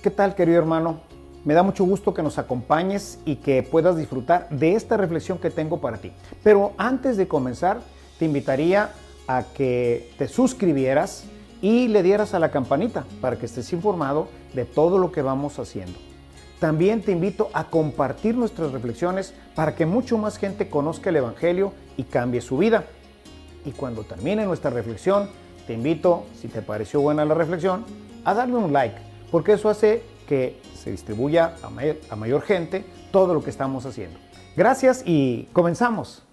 ¿Qué tal, querido hermano? Me da mucho gusto que nos acompañes y que puedas disfrutar de esta reflexión que tengo para ti. Pero antes de comenzar, te invitaría a que te suscribieras y le dieras a la campanita para que estés informado de todo lo que vamos haciendo. También te invito a compartir nuestras reflexiones para que mucho más gente conozca el Evangelio y cambie su vida. Y cuando termine nuestra reflexión, te invito, si te pareció buena la reflexión, a darle un like, porque eso hace que se distribuya a mayor gente todo lo que estamos haciendo. Gracias y comenzamos.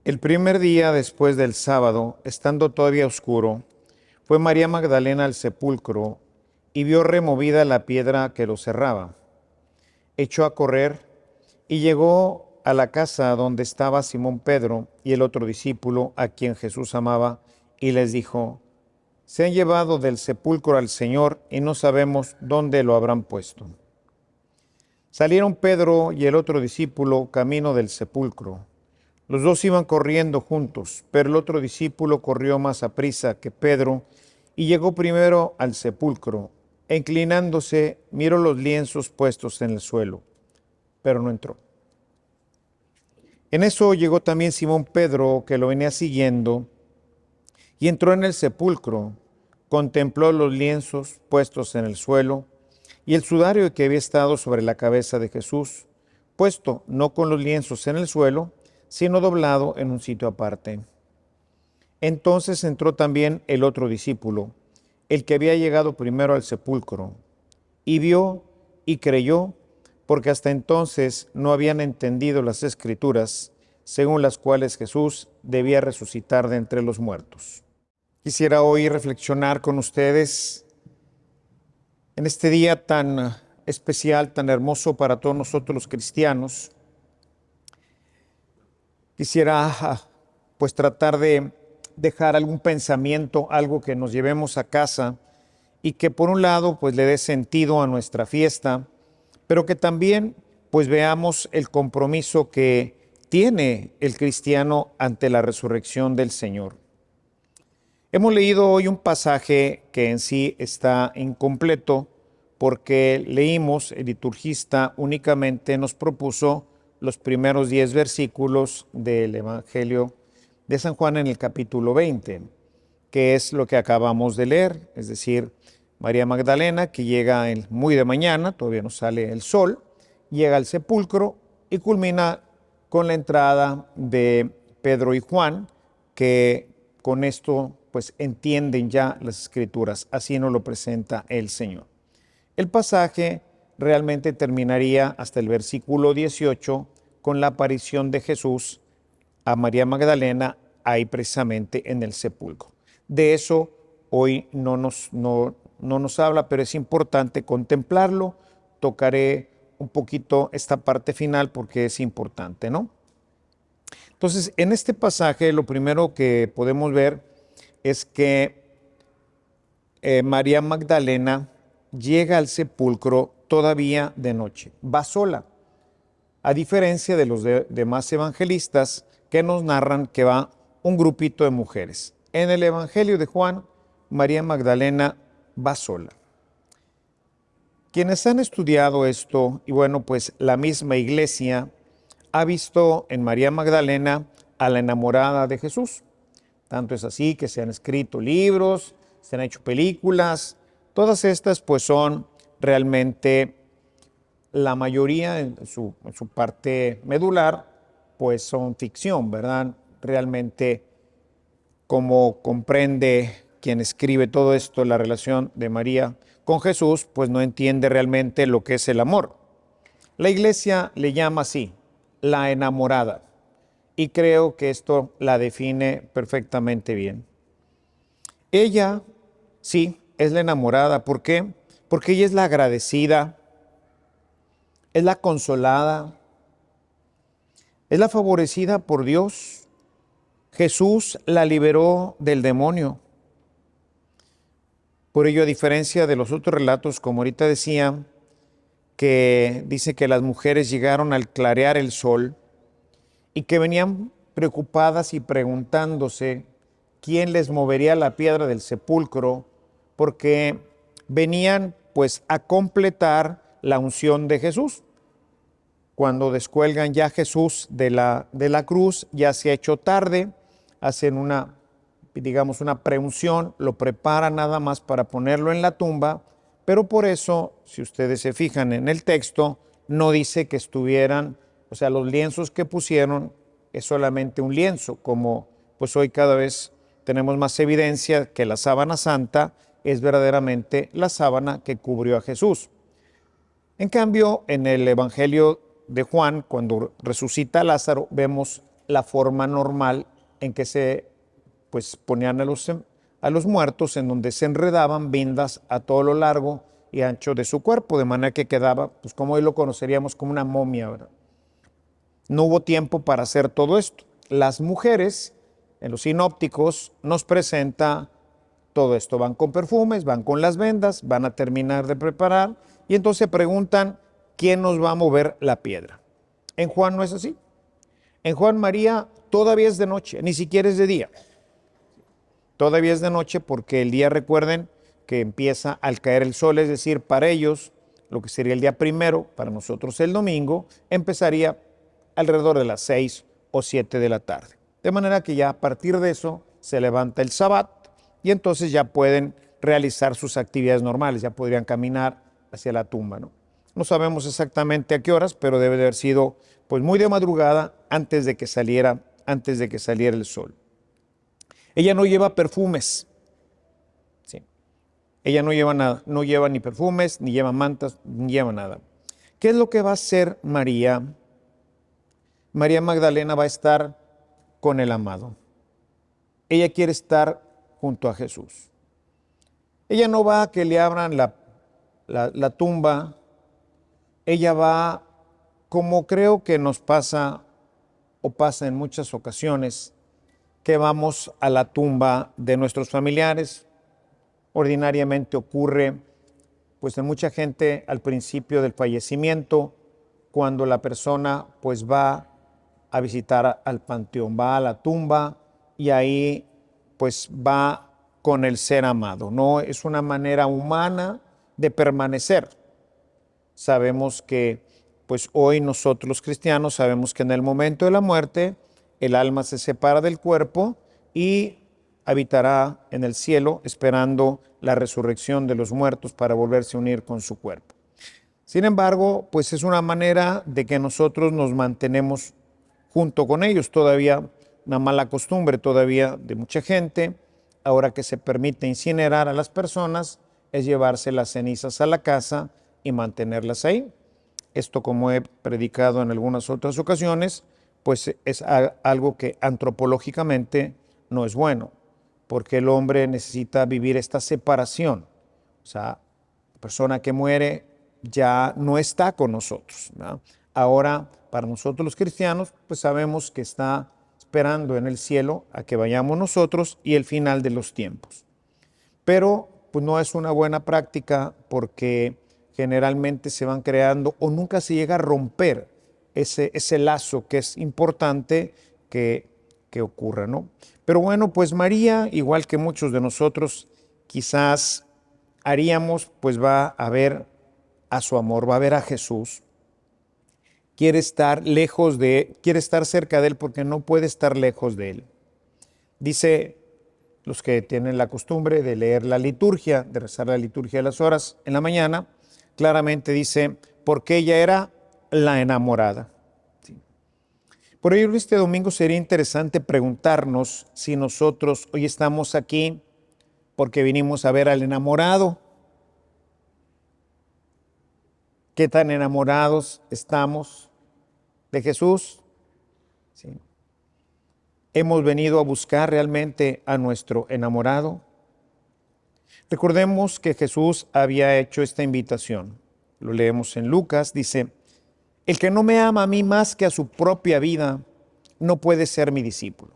El primer día después del sábado, estando todavía oscuro, fue María Magdalena al sepulcro y vio removida la piedra que lo cerraba. Echó a correr y llegó a la casa donde estaba Simón Pedro y el otro discípulo a quien Jesús amaba, y les dijo: se han llevado del sepulcro al Señor y no sabemos dónde lo habrán puesto. Salieron Pedro y el otro discípulo camino del sepulcro. Los dos iban corriendo juntos, pero el otro discípulo corrió más aprisa que Pedro y llegó primero al sepulcro, e inclinándose miró los lienzos puestos en el suelo, pero no entró. En eso llegó también Simón Pedro, que lo venía siguiendo, y entró en el sepulcro, contempló los lienzos puestos en el suelo y el sudario que había estado sobre la cabeza de Jesús, puesto no con los lienzos en el suelo, sino doblado en un sitio aparte. Entonces entró también el otro discípulo, el que había llegado primero al sepulcro, y vio y creyó, porque hasta entonces no habían entendido las Escrituras, según las cuales Jesús debía resucitar de entre los muertos. Quisiera hoy reflexionar con ustedes en este día tan especial, tan hermoso para todos nosotros los cristianos. Quisiera pues tratar de dejar algún pensamiento, algo que nos llevemos a casa y que por un lado pues le dé sentido a nuestra fiesta, pero que también pues veamos el compromiso que tiene el cristiano ante la resurrección del Señor. Hemos leído hoy un pasaje que en sí está incompleto porque leímos, el liturgista únicamente nos propuso los primeros 10 versículos del Evangelio de San Juan en el capítulo 20, que es lo que acabamos de leer, es decir, María Magdalena, que llega muy de mañana, todavía no sale el sol, llega al sepulcro y culmina con la entrada de Pedro y Juan, que con esto pues entienden ya las Escrituras, así nos lo presenta el Señor. El pasaje realmente terminaría hasta el versículo 18 con la aparición de Jesús a María Magdalena ahí precisamente en el sepulcro. De eso hoy no nos habla, pero es importante contemplarlo. Tocaré un poquito esta parte final porque es importante, ¿no? Entonces, en este pasaje lo primero que podemos ver es que María Magdalena llega al sepulcro todavía de noche, va sola, a diferencia de los demás evangelistas que nos narran que va un grupito de mujeres. En el Evangelio de Juan, María Magdalena va sola. Quienes han estudiado esto, y bueno, pues la misma iglesia ha visto en María Magdalena a la enamorada de Jesús. Tanto es así que se han escrito libros, se han hecho películas. Todas estas pues son realmente, la mayoría en su parte medular, pues son ficción, ¿verdad? Realmente, como comprende quien escribe todo esto, la relación de María con Jesús, pues no entiende realmente lo que es el amor. La iglesia le llama así, la enamorada, y creo que esto la define perfectamente bien. Ella, sí, es la enamorada. ¿Por qué? Porque ella es la agradecida, es la consolada, es la favorecida por Dios. Jesús la liberó del demonio. Por ello, a diferencia de los otros relatos, como ahorita decía, que dice que las mujeres llegaron al clarear el sol, y que venían preocupadas y preguntándose quién les movería la piedra del sepulcro, porque venían pues a completar la unción de Jesús. Cuando descuelgan ya a Jesús de la cruz, ya se ha hecho tarde, hacen una, digamos, una preunción, lo preparan nada más para ponerlo en la tumba, pero por eso, si ustedes se fijan en el texto, no dice que estuvieran, o sea, los lienzos que pusieron es solamente un lienzo, como pues hoy cada vez tenemos más evidencia que la sábana santa es verdaderamente la sábana que cubrió a Jesús. En cambio, en el Evangelio de Juan, cuando resucita a Lázaro, vemos la forma normal en que se pues, ponían a los muertos, en donde se enredaban vendas a todo lo largo y ancho de su cuerpo, de manera que quedaba, pues como hoy lo conoceríamos, como una momia, ¿verdad? No hubo tiempo para hacer todo esto. Las mujeres, en los sinópticos, nos presenta todo esto. Van con perfumes, van con las vendas, van a terminar de preparar y entonces preguntan, ¿quién nos va a mover la piedra? En Juan no es así. En Juan María todavía es de noche, ni siquiera es de día. Todavía es de noche porque el día, recuerden, que empieza al caer el sol, es decir, para ellos, lo que sería el día primero, para nosotros el domingo, empezaría alrededor de las 6 o 7 de la tarde. De manera que ya a partir de eso se levanta el Sabbat y entonces ya pueden realizar sus actividades normales, ya podrían caminar hacia la tumba, ¿no? No sabemos exactamente a qué horas, pero debe de haber sido pues muy de madrugada antes de que saliera el sol. Ella no lleva perfumes, ¿sí? Ella no lleva nada, no lleva ni perfumes, ni lleva mantas, ni lleva nada. ¿Qué es lo que va a hacer María? María Magdalena va a estar con el amado. Ella quiere estar junto a Jesús. Ella no va a que le abran la tumba. Ella va, como creo que nos pasa o pasa en muchas ocasiones, que vamos a la tumba de nuestros familiares. Ordinariamente ocurre, pues en mucha gente al principio del fallecimiento, cuando la persona pues va a visitar al panteón, va a la tumba y ahí pues va con el ser amado, ¿no? Es una manera humana de permanecer. Sabemos que pues hoy nosotros los cristianos sabemos que en el momento de la muerte el alma se separa del cuerpo y habitará en el cielo esperando la resurrección de los muertos para volverse a unir con su cuerpo. Sin embargo, pues es una manera de que nosotros nos mantenemos junto con ellos. Todavía una mala costumbre todavía de mucha gente, ahora que se permite incinerar a las personas, es llevarse las cenizas a la casa y mantenerlas ahí. Esto, como he predicado en algunas otras ocasiones, pues es algo que antropológicamente no es bueno, porque el hombre necesita vivir esta separación. O sea, la persona que muere ya no está con nosotros, ¿no? Ahora, para nosotros los cristianos, pues sabemos que está esperando en el cielo a que vayamos nosotros y el final de los tiempos. Pero pues no es una buena práctica porque generalmente se van creando o nunca se llega a romper ese lazo que es importante que ocurra, ¿no? Pero bueno, pues María, igual que muchos de nosotros, quizás haríamos, pues va a ver a su amor, va a ver a Jesús. Quiere estar quiere estar cerca de él porque no puede estar lejos de él. Dice los que tienen la costumbre de leer la liturgia, de rezar la liturgia de las horas en la mañana, claramente dice, porque ella era la enamorada. ¿Sí? Por ello, este domingo sería interesante preguntarnos si nosotros hoy estamos aquí porque vinimos a ver al enamorado. ¿Qué tan enamorados estamos de Jesús? ¿Sí? ¿Hemos venido a buscar realmente a nuestro enamorado? Recordemos que Jesús había hecho esta invitación. Lo leemos en Lucas, dice, el que no me ama a mí más que a su propia vida, no puede ser mi discípulo.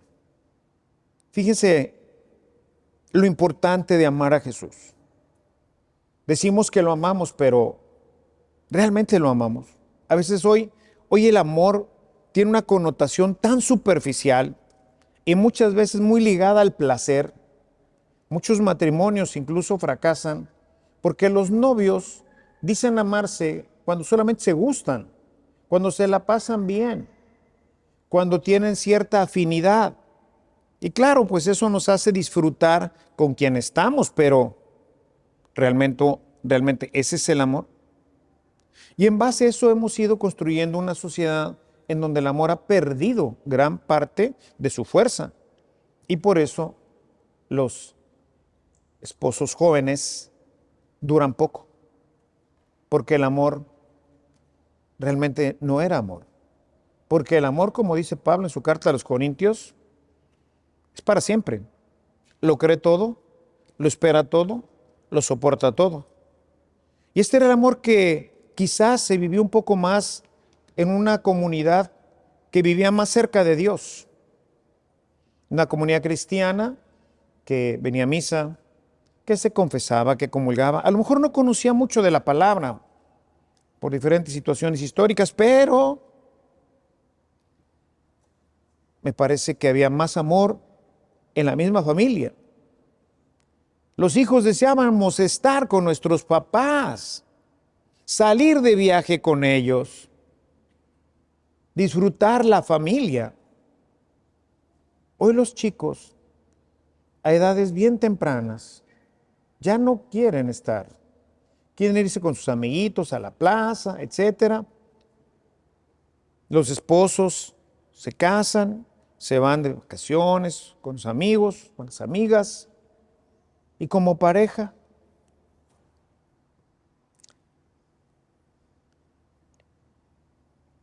Fíjense lo importante de amar a Jesús. Decimos que lo amamos, pero ¿realmente lo amamos? A veces hoy el amor tiene una connotación tan superficial y muchas veces muy ligada al placer. Muchos matrimonios incluso fracasan porque los novios dicen amarse cuando solamente se gustan, cuando se la pasan bien, cuando tienen cierta afinidad. Y claro, pues eso nos hace disfrutar con quien estamos, pero realmente ese es el amor. Y en base a eso hemos ido construyendo una sociedad en donde el amor ha perdido gran parte de su fuerza. Y por eso los esposos jóvenes duran poco, porque el amor realmente no era amor. Porque el amor, como dice Pablo en su carta a los Corintios, es para siempre. Lo cree todo, lo espera todo, lo soporta todo. Y este era el amor que quizás se vivió un poco más en una comunidad que vivía más cerca de Dios. Una comunidad cristiana que venía a misa, que se confesaba, que comulgaba. A lo mejor no conocía mucho de la palabra por diferentes situaciones históricas, pero me parece que había más amor en la misma familia. Los hijos deseábamos estar con nuestros papás, salir de viaje con ellos, disfrutar la familia. Hoy los chicos, a edades bien tempranas, ya no quieren estar. Quieren irse con sus amiguitos a la plaza, etc. Los esposos se casan, se van de vacaciones con sus amigos, con las amigas, y como pareja.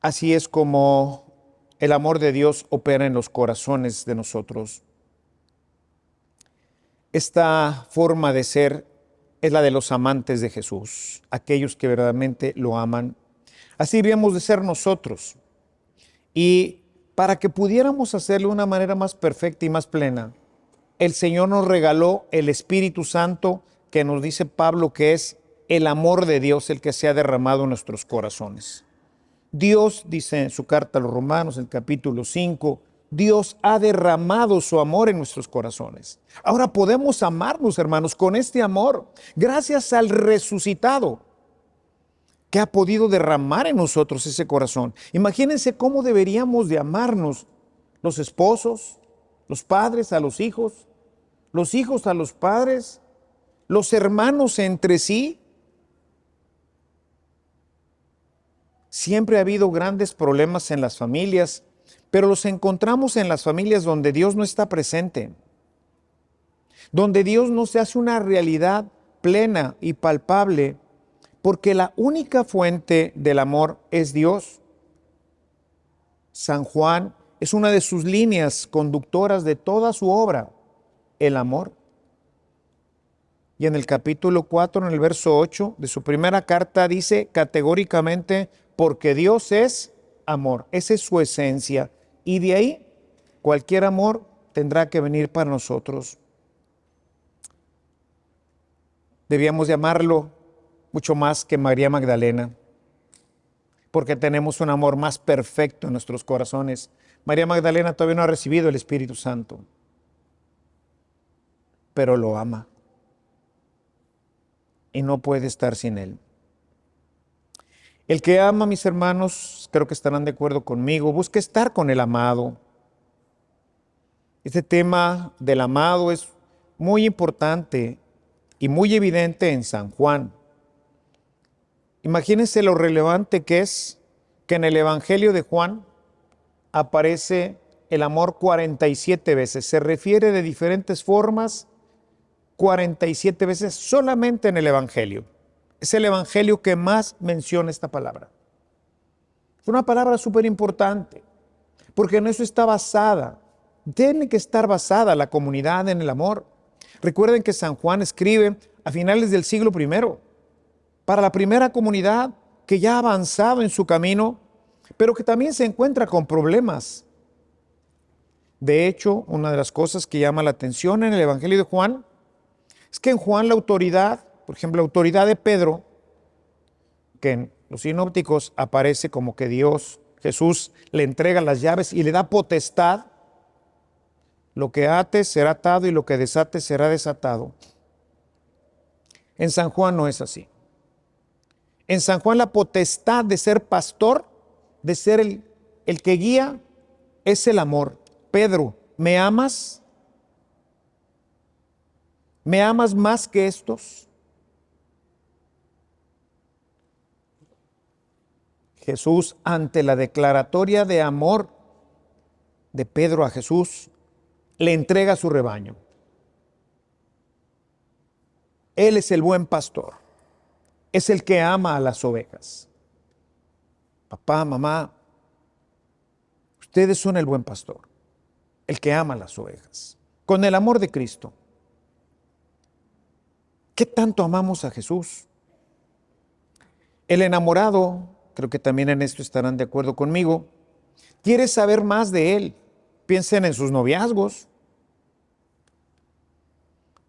Así es como el amor de Dios opera en los corazones de nosotros. Esta forma de ser es la de los amantes de Jesús, aquellos que verdaderamente lo aman. Así deberíamos de ser nosotros. Y para que pudiéramos hacerlo de una manera más perfecta y más plena, el Señor nos regaló el Espíritu Santo, que nos dice Pablo que es el amor de Dios el que se ha derramado en nuestros corazones. Dios, dice en su carta a los Romanos, en el capítulo 5, Dios ha derramado su amor en nuestros corazones. Ahora podemos amarnos, hermanos, con este amor, gracias al resucitado, que ha podido derramar en nosotros ese corazón. Imagínense cómo deberíamos de amarnos los esposos, los padres a los hijos a los padres, los hermanos entre sí. Siempre ha habido grandes problemas en las familias, pero los encontramos en las familias donde Dios no está presente, donde Dios no se hace una realidad plena y palpable, porque la única fuente del amor es Dios. San Juan es una de sus líneas conductoras de toda su obra, el amor. Y en el capítulo 4, en el verso 8 de su primera carta, dice categóricamente, porque Dios es amor. Esa es su esencia. Y de ahí, cualquier amor tendrá que venir para nosotros. Debíamos llamarlo mucho más que María Magdalena, porque tenemos un amor más perfecto en nuestros corazones. María Magdalena todavía no ha recibido el Espíritu Santo, pero lo ama y no puede estar sin él. El que ama, mis hermanos, creo que estarán de acuerdo conmigo, busca estar con el amado. Este tema del amado es muy importante y muy evidente en San Juan. Imagínense lo relevante que es que en el Evangelio de Juan aparece el amor 47 veces. Se refiere de diferentes formas 47 veces solamente en el Evangelio. Es el Evangelio que más menciona esta palabra. Es una palabra súper importante, porque en eso está basada. Tiene que estar basada la comunidad en el amor. Recuerden que San Juan escribe a finales del siglo I, para la primera comunidad que ya ha avanzado en su camino, pero que también se encuentra con problemas. De hecho, una de las cosas que llama la atención en el Evangelio de Juan es que en Juan la autoridad, por ejemplo, la autoridad de Pedro, que en los sinópticos aparece como que Dios Jesús le entrega las llaves y le da potestad. Lo que ates será atado y lo que desates será desatado. En San Juan no es así. En San Juan la potestad de ser pastor, de ser el que guía, es el amor. Pedro, ¿me amas? ¿Me amas más que estos? Jesús, ante la declaratoria de amor de Pedro a Jesús, le entrega su rebaño. Él es el buen pastor. Es el que ama a las ovejas. Papá, mamá, ustedes son el buen pastor, el que ama a las ovejas, con el amor de Cristo. ¿Qué tanto amamos a Jesús? El enamorado, creo que también en esto estarán de acuerdo conmigo, quiere saber más de Él. Piensen en sus noviazgos.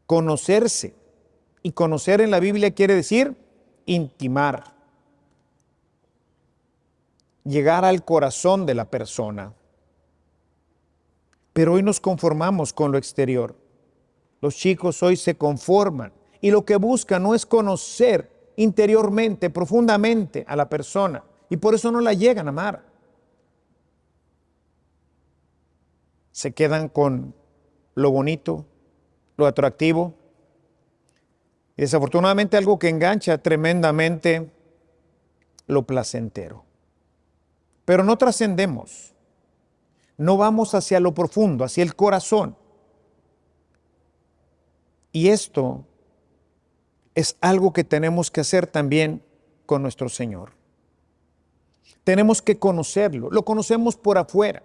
Conocerse. Y conocer en la Biblia quiere decir intimar. Llegar al corazón de la persona. Pero hoy nos conformamos con lo exterior. Los chicos hoy se conforman y lo que buscan no es conocer interiormente, profundamente a la persona, y por eso no la llegan a amar. Se quedan con lo bonito, lo atractivo, y desafortunadamente algo que engancha tremendamente, lo placentero. Pero no trascendemos, no vamos hacia lo profundo, hacia el corazón. Y esto es algo que tenemos que hacer también con nuestro Señor. Tenemos que conocerlo, lo conocemos por afuera.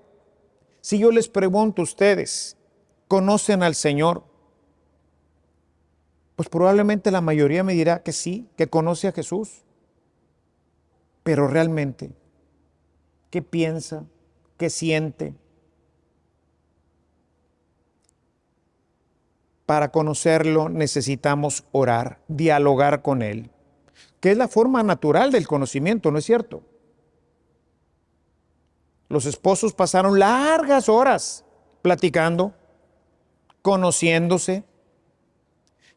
Si yo les pregunto a ustedes, ¿conocen al Señor? Pues probablemente la mayoría me dirá que sí, que conoce a Jesús. Pero realmente, ¿qué piensa? ¿Qué siente? Para conocerlo necesitamos orar, dialogar con Él, que es la forma natural del conocimiento, ¿no es cierto? Los esposos pasaron largas horas platicando, conociéndose,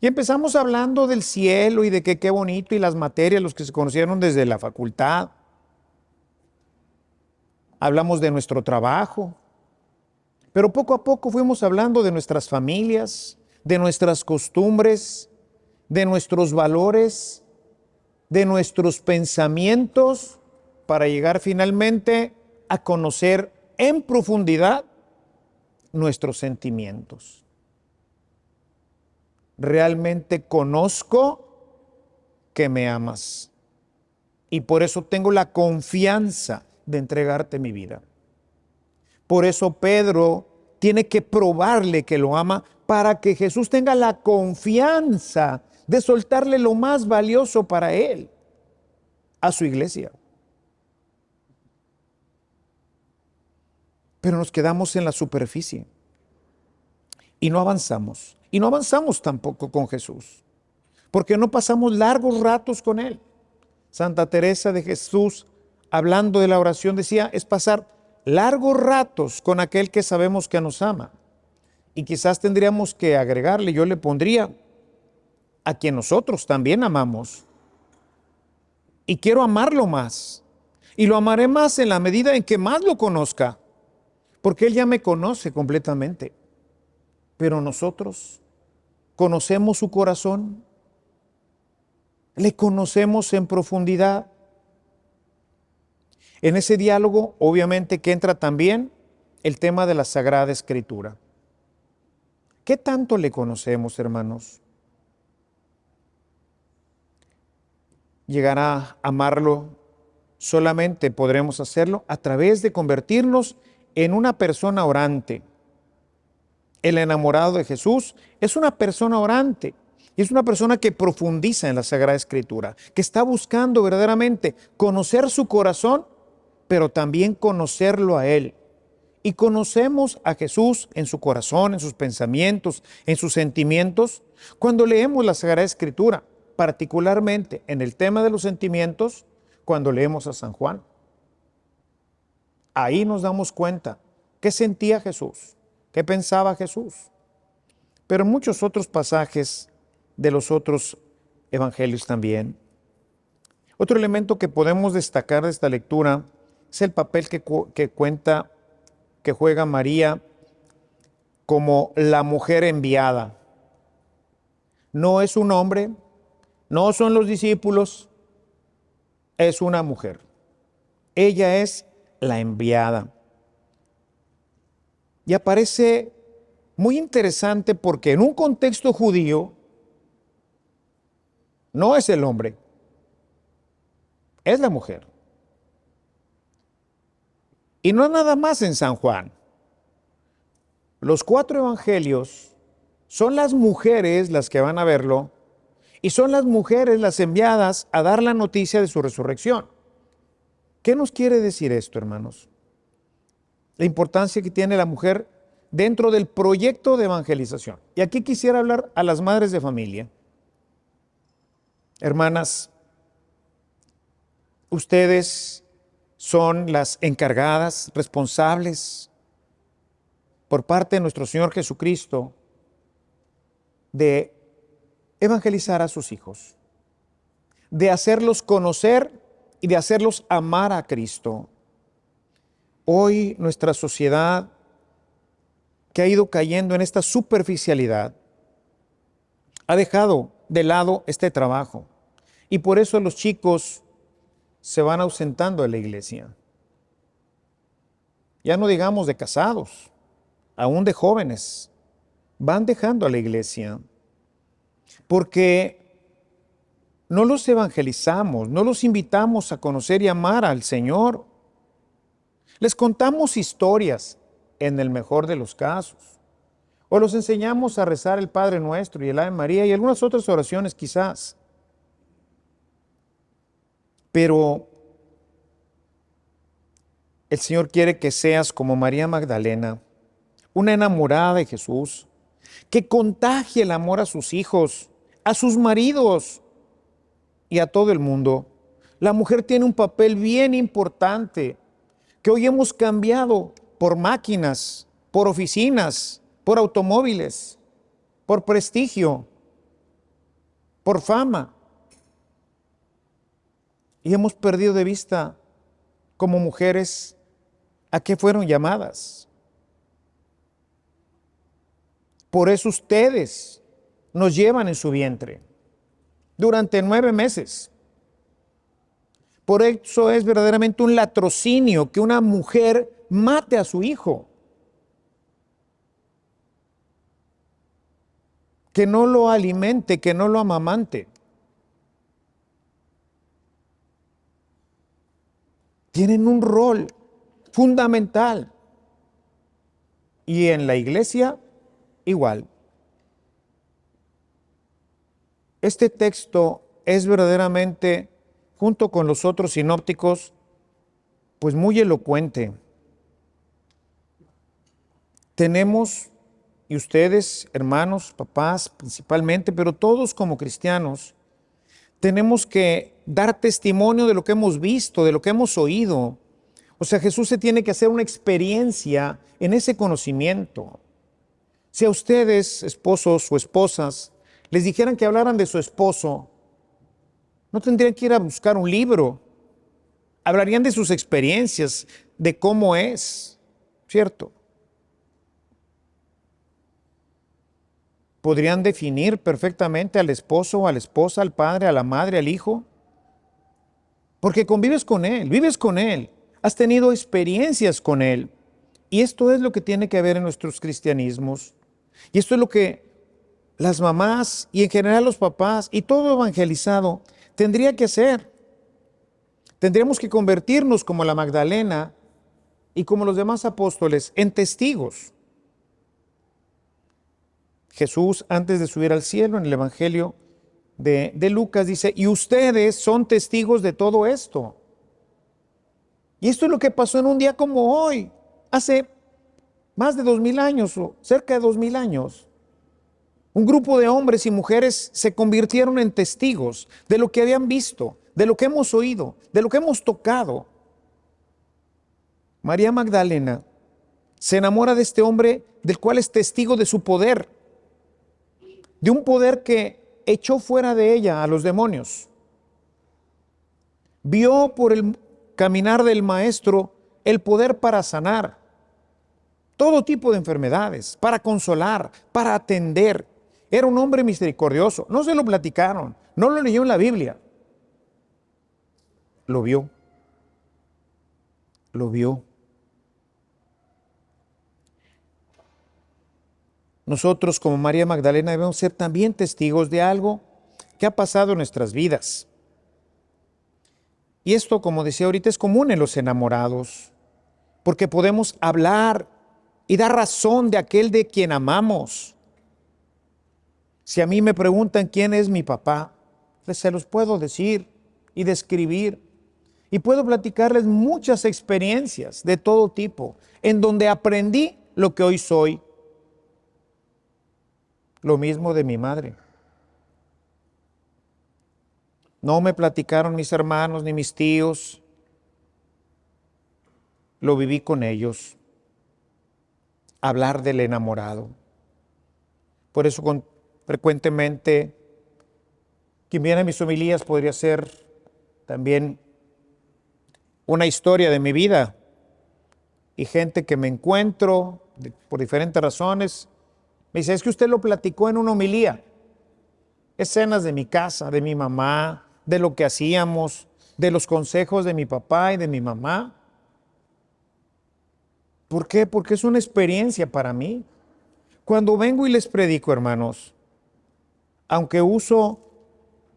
y empezamos hablando del cielo y de que qué bonito y las materias, los que se conocieron desde la facultad. Hablamos de nuestro trabajo, pero poco a poco fuimos hablando de nuestras familias, de nuestras costumbres, de nuestros valores, de nuestros pensamientos, para llegar finalmente a conocer en profundidad nuestros sentimientos. Realmente conozco que me amas y por eso tengo la confianza de entregarte mi vida. Por eso Pedro tiene que probarle que lo ama para que Jesús tenga la confianza de soltarle lo más valioso para él, a su iglesia. Pero nos quedamos en la superficie y no avanzamos. Y no avanzamos tampoco con Jesús, porque no pasamos largos ratos con Él. Santa Teresa de Jesús, hablando de la oración, decía, es pasar largos ratos con aquel que sabemos que nos ama. Y quizás tendríamos que agregarle, yo le pondría, a quien nosotros también amamos. Y quiero amarlo más. Y lo amaré más en la medida en que más lo conozca, porque Él ya me conoce completamente. Pero nosotros conocemos su corazón, le conocemos en profundidad. En ese diálogo, obviamente, que entra también el tema de la Sagrada Escritura. ¿Qué tanto le conocemos, hermanos? Llegar a amarlo, solamente podremos hacerlo a través de convertirnos en una persona orante. El enamorado de Jesús es una persona orante y es una persona que profundiza en la Sagrada Escritura, que está buscando verdaderamente conocer su corazón, pero también conocerlo a Él. Y conocemos a Jesús en su corazón, en sus pensamientos, en sus sentimientos, cuando leemos la Sagrada Escritura, particularmente en el tema de los sentimientos, cuando leemos a San Juan. ahí nos damos cuenta qué sentía Jesús, qué pensaba Jesús. Pero en muchos otros pasajes de los otros evangelios también. Otro elemento que podemos destacar de esta lectura es el papel que juega María como la mujer enviada. No es un hombre, no son los discípulos, es una mujer. Ella es la enviada. Y aparece muy interesante porque en un contexto judío no es el hombre, es la mujer. Y no nada más en San Juan. Los 4 evangelios son las mujeres las que van a verlo y son las mujeres las enviadas a dar la noticia de su resurrección. ¿Qué nos quiere decir esto, hermanos? La importancia que tiene la mujer dentro del proyecto de evangelización. Y aquí quisiera hablar a las madres de familia. Hermanas, ustedes son las encargadas, responsables, por parte de nuestro Señor Jesucristo, de evangelizar a sus hijos, de hacerlos conocer y de hacerlos amar a Cristo. Hoy nuestra sociedad, que ha ido cayendo en esta superficialidad, ha dejado de lado este trabajo. Y por eso los chicos se van ausentando de la iglesia. Ya no digamos de casados, aún de jóvenes, van dejando a la iglesia. Porque no los evangelizamos, no los invitamos a conocer y amar al Señor. Les contamos historias, en el mejor de los casos. O los enseñamos a rezar el Padre Nuestro y el Ave María y algunas otras oraciones quizás. Pero el Señor quiere que seas como María Magdalena, una enamorada de Jesús, que contagie el amor a sus hijos, a sus maridos y a todo el mundo. La mujer tiene un papel bien importante que hoy hemos cambiado por máquinas, por oficinas, por automóviles, por prestigio, por fama. Y hemos perdido de vista como mujeres a qué fueron llamadas. Por eso ustedes nos llevan en su vientre durante 9 meses. Por eso es verdaderamente un latrocinio que una mujer mate a su hijo, que no lo alimente, que no lo amamante. Tienen un rol fundamental. Y en la iglesia, igual. Este texto es verdaderamente, junto con los otros sinópticos, pues muy elocuente. Tenemos, y ustedes, hermanos, papás principalmente, pero todos como cristianos, tenemos que dar testimonio de lo que hemos visto, de lo que hemos oído. O sea, Jesús se tiene que hacer una experiencia en ese conocimiento. Si a ustedes, esposos o esposas, les dijeran que hablaran de su esposo, no tendrían que ir a buscar un libro. Hablarían de sus experiencias, de cómo es, ¿cierto? Podrían definir perfectamente al esposo o a la esposa, al padre, a la madre, al hijo, porque convives con él, vives con él, has tenido experiencias con él. Y esto es lo que tiene que haber en nuestros cristianismos. Y esto es lo que las mamás y en general los papás y todo evangelizado tendría que hacer. Tendríamos que convertirnos como la Magdalena y como los demás apóstoles en testigos. Jesús, antes de subir al cielo, en el Evangelio de Lucas, dice, y ustedes son testigos de todo esto. Y esto es lo que pasó en un día como hoy, hace más de 2000 años, o cerca de 2000 años. Un grupo de hombres y mujeres se convirtieron en testigos de lo que habían visto, de lo que hemos oído, de lo que hemos tocado. María Magdalena se enamora de este hombre del cual es testigo de su poder, de un poder que echó fuera de ella a los demonios. Vio por el caminar del maestro el poder para sanar todo tipo de enfermedades, para consolar, para atender. Era un hombre misericordioso. No se lo platicaron, no lo leyó en la Biblia. Lo vio. Lo vio. Nosotros como María Magdalena debemos ser también testigos de algo que ha pasado en nuestras vidas. Y esto, como decía ahorita, es común en los enamorados, porque podemos hablar y dar razón de aquel de quien amamos. Si a mí me preguntan quién es mi papá, pues se los puedo decir y describir. Y puedo platicarles muchas experiencias de todo tipo, en donde aprendí lo que hoy soy. Lo mismo de mi madre. No me platicaron mis hermanos ni mis tíos. Lo viví con ellos. Hablar del enamorado. Por eso frecuentemente quien viene a mis homilías podría ser también una historia de mi vida. Y gente que me encuentro por diferentes razones me dice, es que usted lo platicó en una homilía. Escenas de mi casa, de mi mamá, de lo que hacíamos, de los consejos de mi papá y de mi mamá. ¿Por qué? Porque es una experiencia para mí. Cuando vengo y les predico, hermanos, aunque uso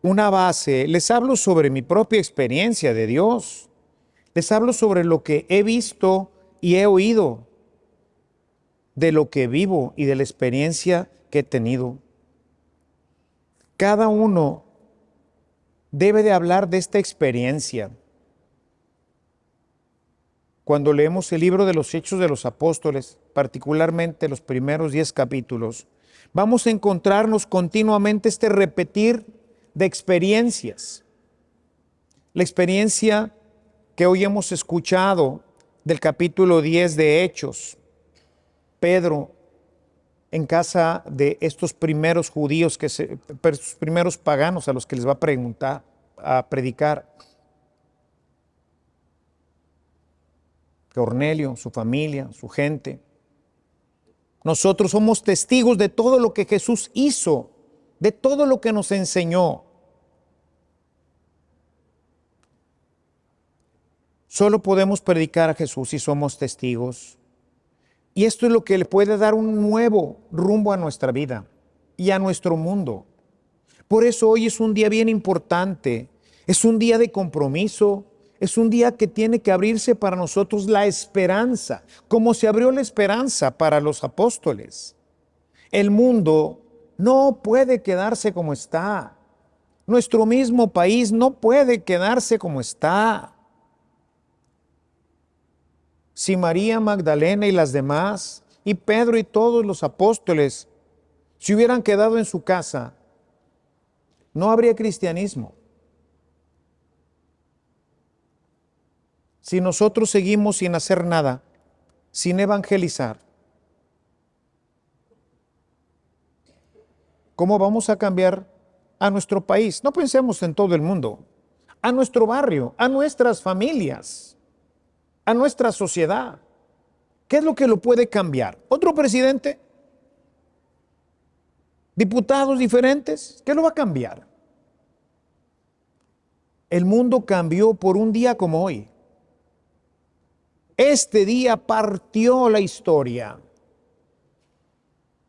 una base, les hablo sobre mi propia experiencia de Dios. Les hablo sobre lo que he visto y he oído, de lo que vivo y de la experiencia que he tenido. Cada uno debe de hablar de esta experiencia. Cuando leemos el libro de los Hechos de los Apóstoles, particularmente los primeros 10 capítulos, vamos a encontrarnos continuamente este repetir de experiencias. La experiencia que hoy hemos escuchado del capítulo 10 de Hechos. Pedro en casa de estos primeros judíos, estos primeros paganos a los que les va a predicar. Cornelio, su familia, su gente. Nosotros somos testigos de todo lo que Jesús hizo, de todo lo que nos enseñó. Solo podemos predicar a Jesús si somos testigos. Y esto es lo que le puede dar un nuevo rumbo a nuestra vida y a nuestro mundo. Por eso hoy es un día bien importante, es un día de compromiso, es un día que tiene que abrirse para nosotros la esperanza, como se abrió la esperanza para los apóstoles. El mundo no puede quedarse como está. Nuestro mismo país no puede quedarse como está. Si María Magdalena y las demás, y Pedro y todos los apóstoles, se hubieran quedado en su casa, no habría cristianismo. Si nosotros seguimos sin hacer nada, sin evangelizar, ¿cómo vamos a cambiar a nuestro país? No pensemos en todo el mundo, a nuestro barrio, a nuestras familias, a nuestra sociedad. ¿Qué es lo que lo puede cambiar? ¿Otro presidente? ¿Diputados diferentes? ¿Qué lo va a cambiar? El mundo cambió por un día como hoy. Este día partió la historia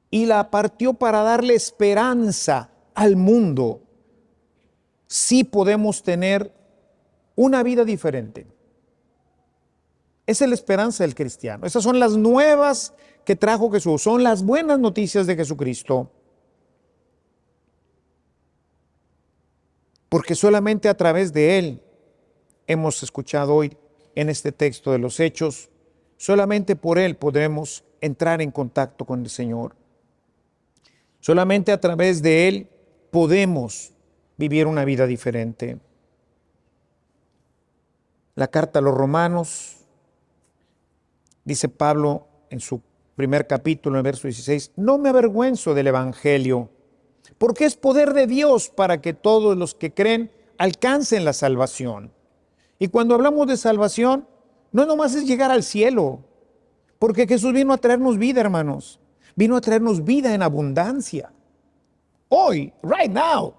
y la partió para darle esperanza al mundo. Sí podemos tener una vida diferente. Esa es la esperanza del cristiano. Esas son las nuevas que trajo Jesús. Son las buenas noticias de Jesucristo. Porque solamente a través de Él hemos escuchado hoy en este texto de los Hechos. Solamente por Él podremos entrar en contacto con el Señor. Solamente a través de Él podemos vivir una vida diferente. La carta a los Romanos Dice Pablo en su primer capítulo, en el verso 16, no me avergüenzo del Evangelio, porque es poder de Dios para que todos los que creen alcancen la salvación. Y cuando hablamos de salvación, no nomás es llegar al cielo, porque Jesús vino a traernos vida, hermanos. Vino a traernos vida en abundancia. Hoy, right now.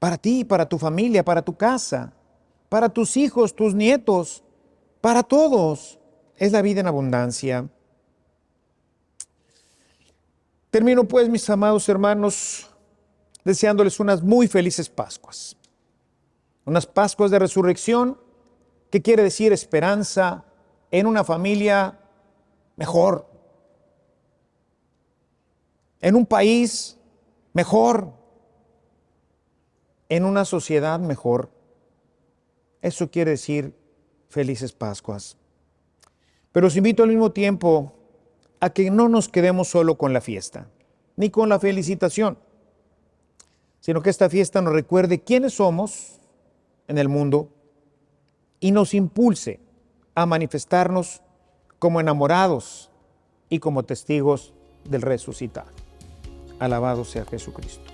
Para ti, para tu familia, para tu casa, para tus hijos, tus nietos, para todos. Es la vida en abundancia. Termino pues, mis amados hermanos, deseándoles unas muy felices Pascuas. Unas Pascuas de resurrección, que quiere decir esperanza en una familia mejor, en un país mejor, en una sociedad mejor. Eso quiere decir felices Pascuas. Pero os invito al mismo tiempo a que no nos quedemos solo con la fiesta, ni con la felicitación, sino que esta fiesta nos recuerde quiénes somos en el mundo y nos impulse a manifestarnos como enamorados y como testigos del resucitado. Alabado sea Jesucristo.